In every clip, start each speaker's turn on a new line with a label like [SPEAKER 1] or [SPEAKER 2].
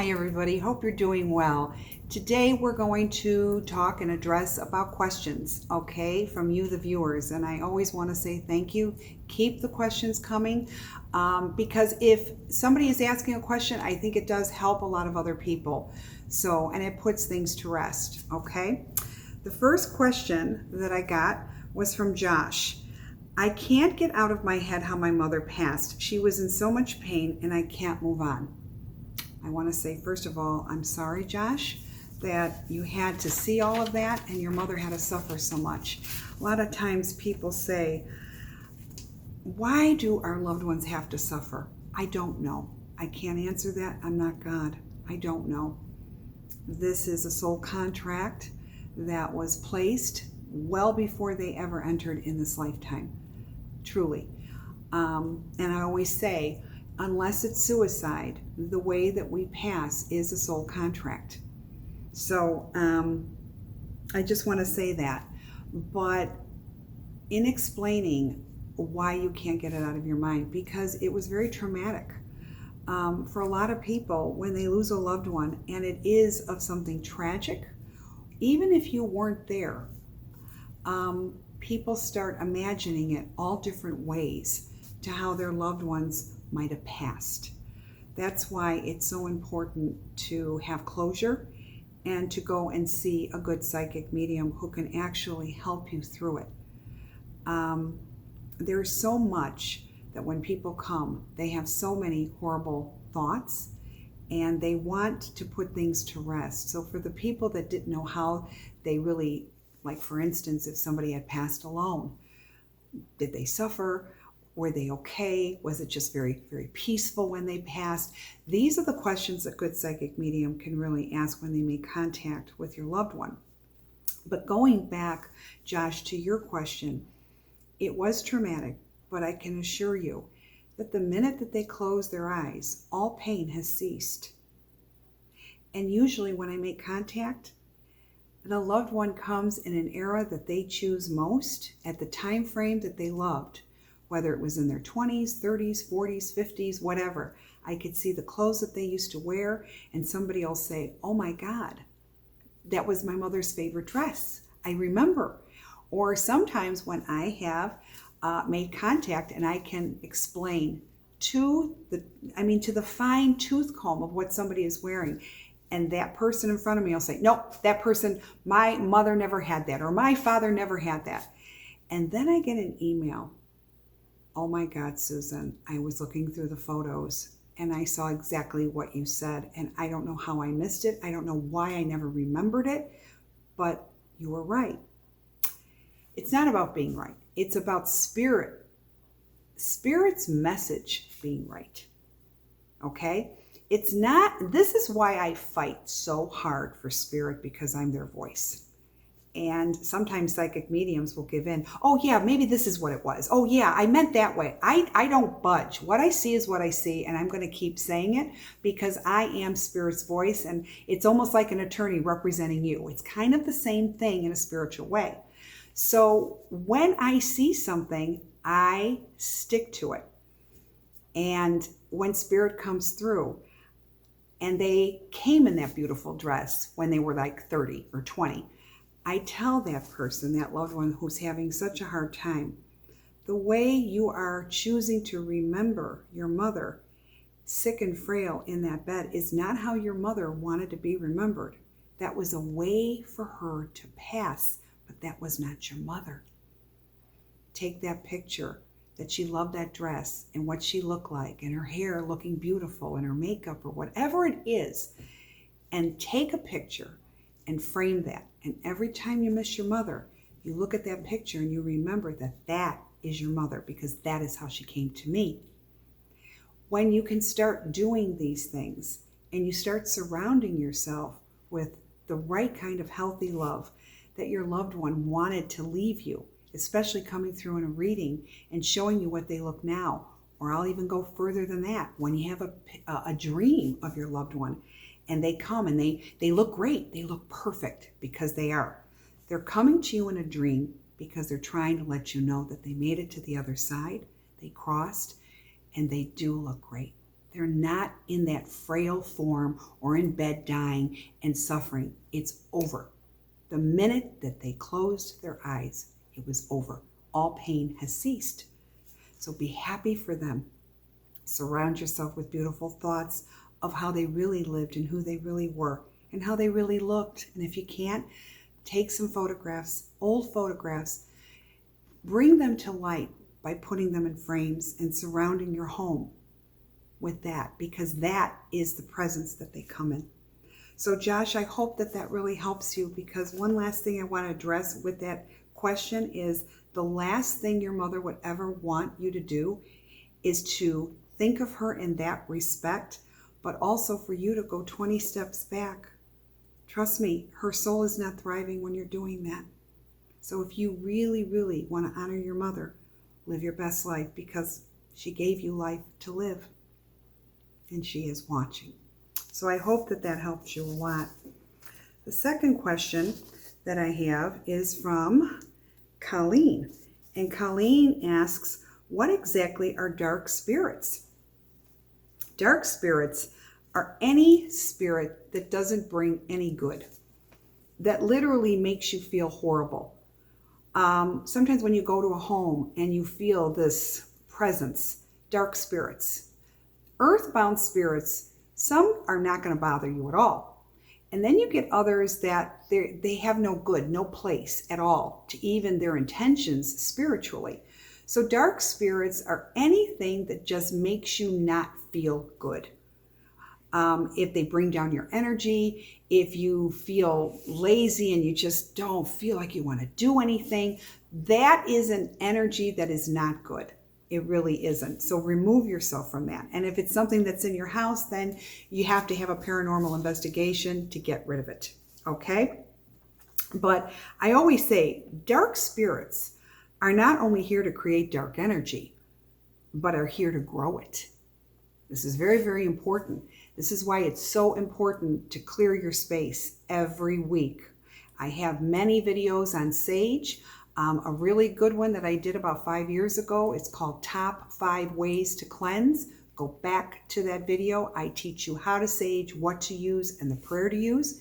[SPEAKER 1] Hi everybody, hope you're doing well. Today we're going to talk and address about questions, okay, from you the viewers. And I always want to say thank you. Keep the questions coming because if somebody is asking a question, I think it does help a lot of other people. And it puts things to rest, okay? The first question that I got was from Josh. I can't get out of my head how my mother passed. She was in so much pain and I can't move on. I want to say, first of all, I'm sorry, Josh, that you had to see all of that and your mother had to suffer so much. A lot of times people say, why do our loved ones have to suffer? I don't know. I can't answer that. I'm not God. I don't know. This is a soul contract that was placed well before they ever entered in this lifetime, truly. And I always say, unless it's suicide, the way that we pass is a soul contract. So I just want to say that. But in explaining why you can't get it out of your mind, because it was very traumatic. For a lot of people, when they lose a loved one, and it is of something tragic, even if you weren't there, people start imagining it all different ways to how their loved ones might have passed. That's why it's so important to have closure and to go and see a good psychic medium who can actually help you through it. There's so much that when people come, they have so many horrible thoughts and they want to put things to rest. So for the people that didn't know how they really, like for instance, if somebody had passed alone, did they suffer? Were they okay? Was it just very, very peaceful when they passed? These are the questions that good psychic medium can really ask when they make contact with your loved one. But going back, Josh, to your question, it was traumatic, but I can assure you that the minute that they close their eyes, all pain has ceased. And usually when I make contact, the loved one comes in an era that they choose most at the time frame that they loved. Whether it was in their 20s, 30s, 40s, 50s, whatever. I could see the clothes that they used to wear, and somebody will say, oh my God, that was my mother's favorite dress. I remember. Or sometimes when I have made contact and I can explain to the fine tooth comb of what somebody is wearing, and that person in front of me will say, nope, that person, my mother never had that, or my father never had that. And then I get an email. Oh my God, Susan, I was looking through the photos and I saw exactly what you said. And I don't know how I missed it. I don't know why I never remembered it, but you were right. It's not about being right. It's about Spirit's message being right. Okay? It's not, this is why I fight so hard for Spirit, because I'm their voice. And sometimes psychic mediums will give in. Oh yeah, maybe this is what it was. Oh yeah, I meant that way. I don't budge. What I see is what I see, and I'm going to keep saying it because I am Spirit's voice, and it's almost like an attorney representing you. It's kind of the same thing in a spiritual way. So when I see something, I stick to it. And when Spirit comes through, and they came in that beautiful dress when they were like 30 or 20, I tell that person, that loved one who's having such a hard time, the way you are choosing to remember your mother, sick and frail in that bed, is not how your mother wanted to be remembered. That was a way for her to pass, but that was not your mother. Take that picture that she loved that dress and what she looked like and her hair looking beautiful and her makeup or whatever it is, and take a picture and frame that. And every time you miss your mother, you look at that picture and you remember that that is your mother, because that is how she came to me. When you can start doing these things and you start surrounding yourself with the right kind of healthy love that your loved one wanted to leave you, especially coming through in a reading and showing you what they look now, or I'll even go further than that. When you have a dream of your loved one, and they come and they look great. They look perfect, because they are. They're coming to you in a dream because they're trying to let you know that they made it to the other side. They crossed and they do look great. They're not in that frail form or in bed dying and suffering. It's over. The minute that they closed their eyes, it was over. All pain has ceased. So be happy for them. Surround yourself with beautiful thoughts of how they really lived and who they really were and how they really looked. And if you can't, take some photographs, old photographs, bring them to light by putting them in frames and surrounding your home with that, because that is the presence that they come in. So Josh, I hope that that really helps you, because one last thing I want to address with that question is the last thing your mother would ever want you to do is to think of her in that respect, but also for you to go 20 steps back. Trust me, her soul is not thriving when you're doing that. So if you really, really want to honor your mother, live your best life, because she gave you life to live. And she is watching. So I hope that that helps you a lot. The second question that I have is from Colleen. And Colleen asks, what exactly are dark spirits? Dark spirits are any spirit that doesn't bring any good, that literally makes you feel horrible. Sometimes when you go to a home and you feel this presence, dark spirits, earthbound spirits, some are not going to bother you at all. And then you get others that they have no good, no place at all to even their intentions spiritually. So dark spirits are anything that just makes you not feel good. If they bring down your energy, if you feel lazy and you just don't feel like you want to do anything, that is an energy that is not good. It really isn't. So remove yourself from that. And if it's something that's in your house, then you have to have a paranormal investigation to get rid of it. Okay? But I always say dark spirits are not only here to create dark energy, but are here to grow it. This is very, very important. This is why it's so important to clear your space every week. I have many videos on sage. A really good one that I did about 5 years ago, it's called Top 5 Ways to Cleanse. Go back to that video. I teach you how to sage, what to use, and the prayer to use.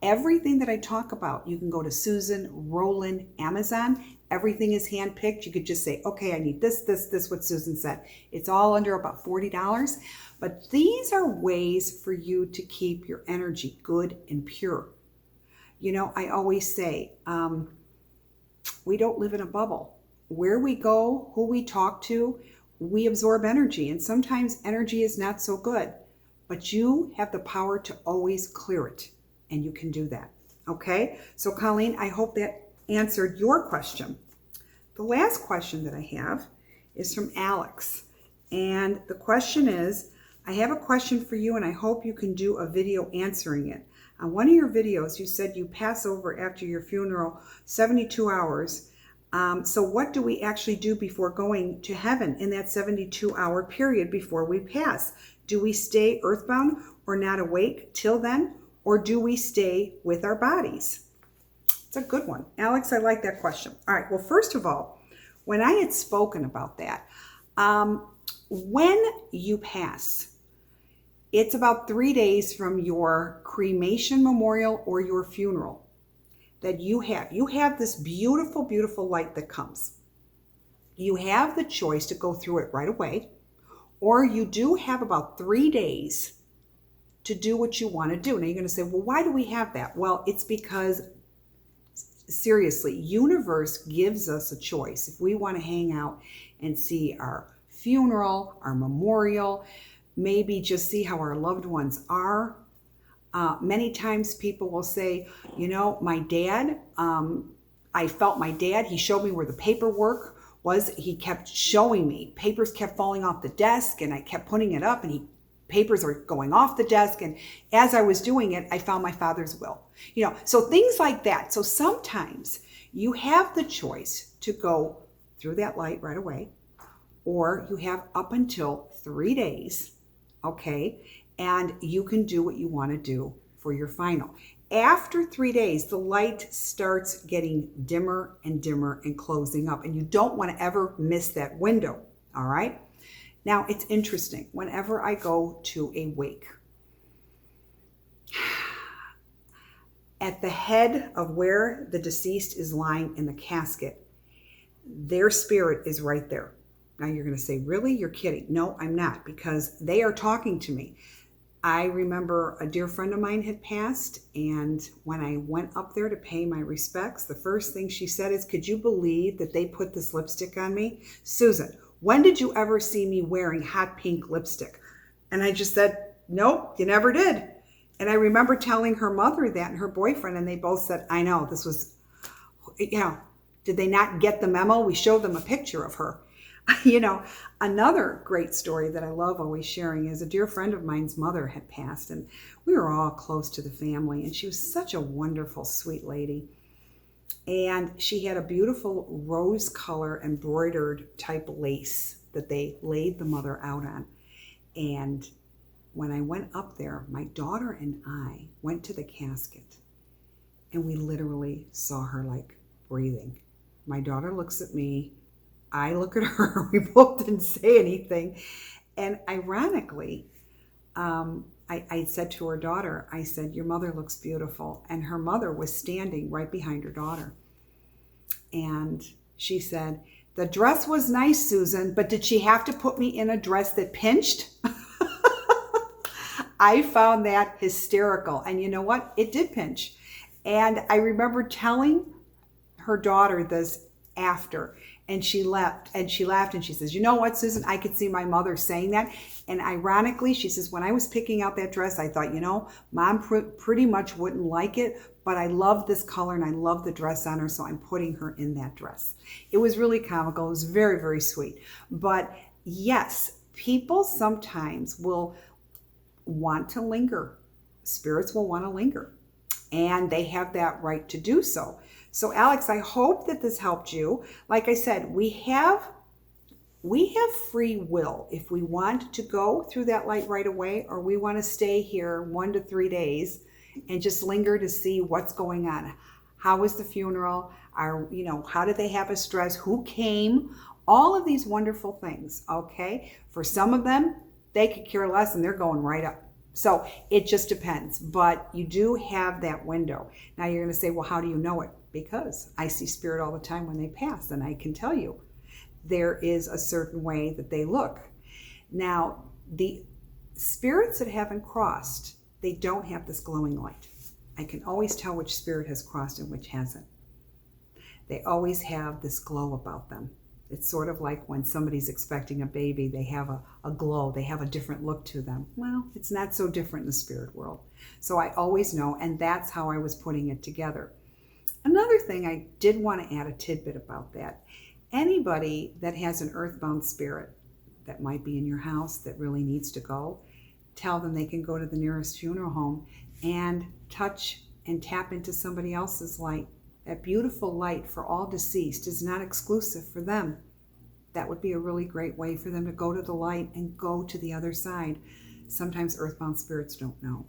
[SPEAKER 1] Everything that I talk about, you can go to Susan, Rowlen, Amazon. Everything is handpicked. You could just say, okay, I need this, what Susan said. It's all under about $40. But these are ways for you to keep your energy good and pure. You know, I always say, we don't live in a bubble. Where we go, who we talk to, we absorb energy. And sometimes energy is not so good. But you have the power to always clear it. And you can do that. Okay? So Colleen, I hope that answered your question. The last question that I have is from Alex. And the question is, I have a question for you and I hope you can do a video answering it. On one of your videos, you said you pass over after your funeral 72 hours. So what do we actually do before going to heaven in that 72-hour period before we pass? Do we stay earthbound or not awake till then? Or do we stay with our bodies? It's a good one. Alex, I like that question. All right, well, first of all, when I had spoken about that, when you pass, it's about 3 days from your cremation memorial or your funeral that you have this beautiful, beautiful light that comes. You have the choice to go through it right away, or you do have about 3 days to do what you want to do. Now you're going to say, well, why do we have that? Well, it's because, seriously, universe gives us a choice. If we want to hang out and see our funeral, our memorial, maybe just see how our loved ones are. Many times people will say, you know, my dad, I felt my dad, he showed me where the paperwork was. He kept showing me, papers kept falling off the desk and I kept putting it up and papers are going off the desk. And as I was doing it, I found my father's will, you know, so things like that. So sometimes you have the choice to go through that light right away, or you have up until 3 days, okay? And you can do what you want to do for your final. After 3 days, the light starts getting dimmer and dimmer and closing up. And you don't want to ever miss that window, all right? Now, it's interesting. Whenever I go to a wake, at the head of where the deceased is lying in the casket, their spirit is right there. Now you're going to say, really? You're kidding. No, I'm not, because they are talking to me. I remember a dear friend of mine had passed, and when I went up there to pay my respects, the first thing she said is, could you believe that they put this lipstick on me? Susan, when did you ever see me wearing hot pink lipstick? And I just said, nope, you never did. And I remember telling her mother that and her boyfriend, and they both said, I know, this was, did they not get the memo? We showed them a picture of her. Another great story that I love always sharing is a dear friend of mine's mother had passed, and we were all close to the family, and she was such a wonderful, sweet lady. And she had a beautiful rose color embroidered type lace that they laid the mother out on. And when I went up there, my daughter and I went to the casket, and we literally saw her like breathing. My daughter looks at me, I look at her, we both didn't say anything. And ironically, I said to her daughter, I said, your mother looks beautiful. And her mother was standing right behind her daughter. And she said, the dress was nice, Susan, but did she have to put me in a dress that pinched? I found that hysterical. And you know what? It did pinch. And I remember telling her daughter this after, and she laughed and she says, you know what, Susan, I could see my mother saying that. And ironically, she says, when I was picking out that dress, I thought, Mom pretty much wouldn't like it, but I love this color and I love the dress on her, so I'm putting her in that dress. It was really comical. It was very, very sweet. But yes, people sometimes will want to linger. Spirits will want to linger, and they have that right to do so. So Alex, I hope that this helped you. Like I said, we have free will if we want to go through that light right away, or we want to stay here 1 to 3 days and just linger to see what's going on. How was the funeral? How did they have us dressed? Who came? All of these wonderful things, okay? For some of them, they could care less and they're going right up. So it just depends, but you do have that window. Now you're going to say, well, how do you know it? Because I see spirit all the time when they pass, and I can tell you there is a certain way that they look. Now, the spirits that haven't crossed, they don't have this glowing light. I can always tell which spirit has crossed and which hasn't. They always have this glow about them. It's sort of like when somebody's expecting a baby, they have a glow, they have a different look to them. Well, it's not so different in the spirit world. So I always know, and that's how I was putting it together. Another thing I did want to add a tidbit about that. Anybody that has an earthbound spirit that might be in your house that really needs to go, tell them they can go to the nearest funeral home and touch and tap into somebody else's light. That beautiful light for all deceased is not exclusive for them. That would be a really great way for them to go to the light and go to the other side. Sometimes earthbound spirits don't know.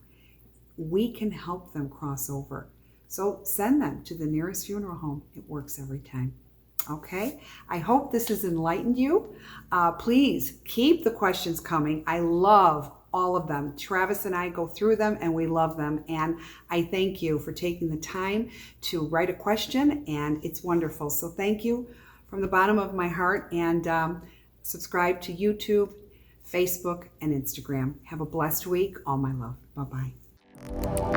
[SPEAKER 1] We can help them cross over. So send them to the nearest funeral home. It works every time. Okay? I hope this has enlightened you. Please keep the questions coming. I love all of them. Travis and I go through them and we love them. And I thank you for taking the time to write a question, and it's wonderful. So thank you from the bottom of my heart, and subscribe to YouTube, Facebook, and Instagram. Have a blessed week. All my love. Bye-bye.